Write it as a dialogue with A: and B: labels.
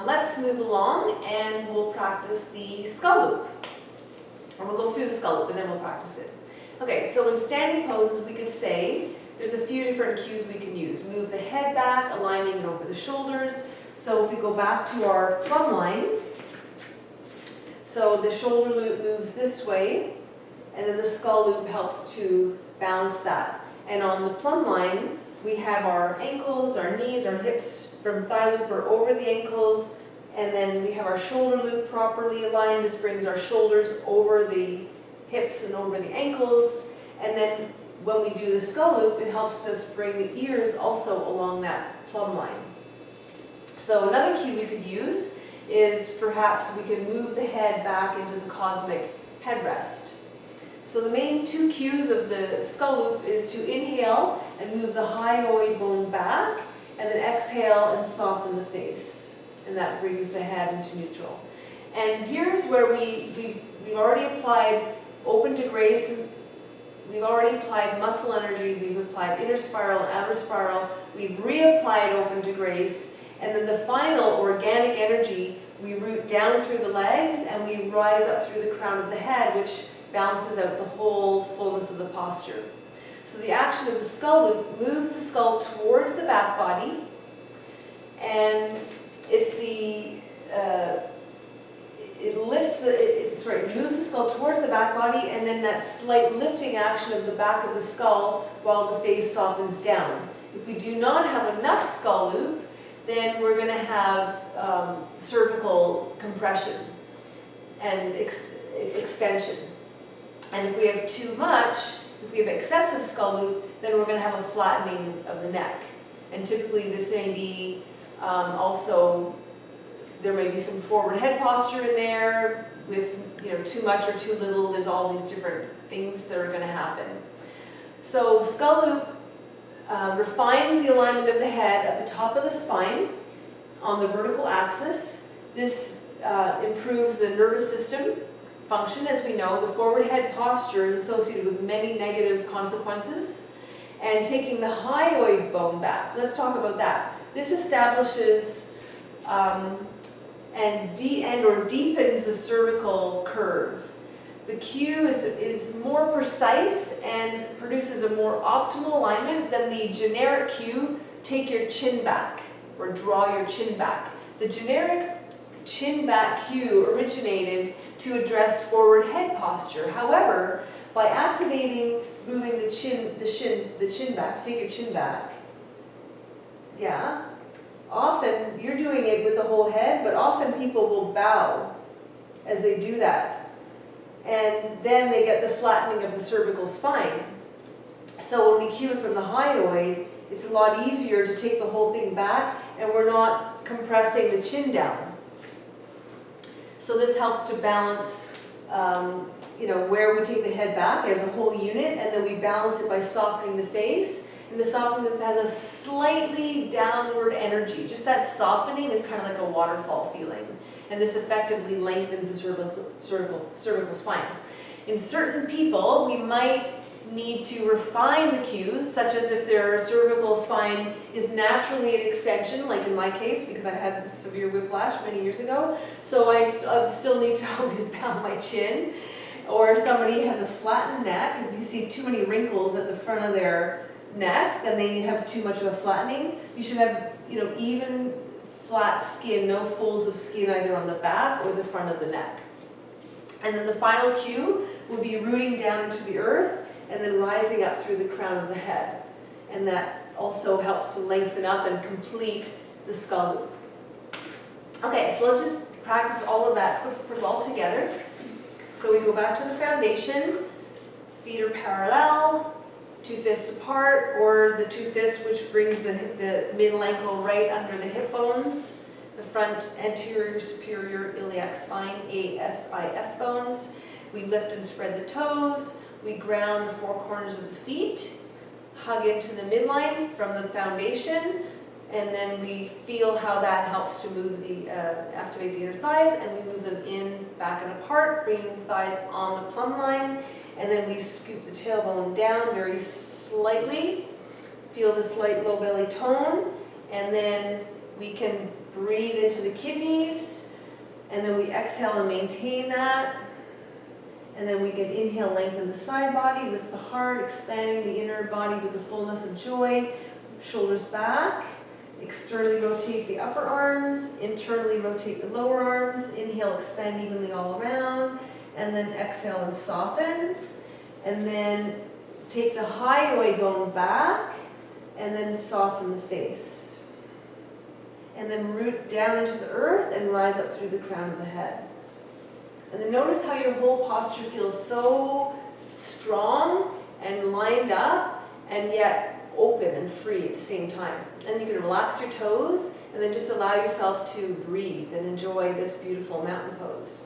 A: let's move along and we'll practice the skull loop. And we'll go through the skull loop and then we'll practice it. Okay, so in standing poses we could say, there's a few different cues we can use. Move the head back, aligning it over the shoulders. So if we go back to our plumb line, so the shoulder loop moves this way, and then the skull loop helps to balance that. And on the plumb line, we have our ankles, our knees, our hips from thigh loop are over the ankles, and then we have our shoulder loop properly aligned. This brings our shoulders over the hips and over the ankles. And then when we do the skull loop, it helps us bring the ears also along that plumb line. So another cue we could use is perhaps we can move the head back into the cosmic headrest. So the main two cues of the skull loop is to inhale and move the hyoid bone back, and then exhale and soften the face. And that brings the head into neutral. And here's where we've already applied open to grace, we've already applied muscle energy, we've applied inner spiral, outer spiral, we've reapplied open to grace, and then the final organic energy, we root down through the legs and we rise up through the crown of the head, which balances out the whole fullness of the posture. So the action of the skull loop moves the skull towards the back body, and it moves the skull towards the back body, and then that slight lifting action of the back of the skull while the face softens down. If we do not have enough skull loop, then we're going to have cervical compression and extension. And if we have too much, if we have excessive skull loop, then we're going to have a flattening of the neck. And typically this may be also, there may be some forward head posture in there with too much or too little. There's all these different things that are going to happen. So skull loop refines the alignment of the head at the top of the spine on the vertical axis. This improves the nervous system function. As we know, the forward head posture is associated with many negative consequences. And taking the hyoid bone back, let's talk about that. This establishes and deepens the cervical curve. The cue is more precise and produces a more optimal alignment than the generic cue, take your chin back or draw your chin back. The generic chin back cue originated to address forward head posture. However, by activating, moving the chin back, take your chin back, yeah, often you're doing it with the whole head, but often people will bow as they do that. And then they get the flattening of the cervical spine. So when we cue it from the hyoid, it's a lot easier to take the whole thing back, and we're not compressing the chin down. So this helps to balance, where we take the head back. There's a whole unit, and then we balance it by softening the face. And the softening has a slightly downward energy. Just that softening is kind of like a waterfall feeling. And this effectively lengthens the cervical spine. In certain people, we might need to refine the cues, such as if their cervical spine is naturally an extension, like in my case, because I had severe whiplash many years ago. So I still need to always bow my chin. Or if somebody has a flattened neck, if you see too many wrinkles at the front of their neck, then they have too much of a flattening. You should have, even flat skin, no folds of skin either on the back or the front of the neck. And then the final cue will be rooting down into the earth and then rising up through the crown of the head. And that also helps to lengthen up and complete the skull loop. Okay, so let's just practice all of that, put it all together. So we go back to the foundation, feet are parallel, two fists apart, or the two fists, which brings the middle ankle right under the hip bones, the front anterior superior iliac spine, ASIS bones. We lift and spread the toes. We ground the four corners of the feet, hug into the midline from the foundation, and then we feel how that helps to move activate the inner thighs, and we move them in, back and apart, bringing the thighs on the plumb line. And then we scoop the tailbone down very slightly, feel the slight low belly tone, and then we can Breathe into the kidneys, and then we exhale and maintain that. And then we can inhale, lengthen the side body, lift the heart, expanding the inner body with the fullness of joy. Shoulders back. Externally rotate the upper arms, internally rotate the lower arms. Inhale, expand evenly all around. And then exhale and soften. And then take the hyoid bone back, and then soften the face. And then root down into the earth and rise up through the crown of the head. And then notice how your whole posture feels so strong and lined up, and yet open and free at the same time. And you can relax your toes, and then just allow yourself to breathe and enjoy this beautiful mountain pose.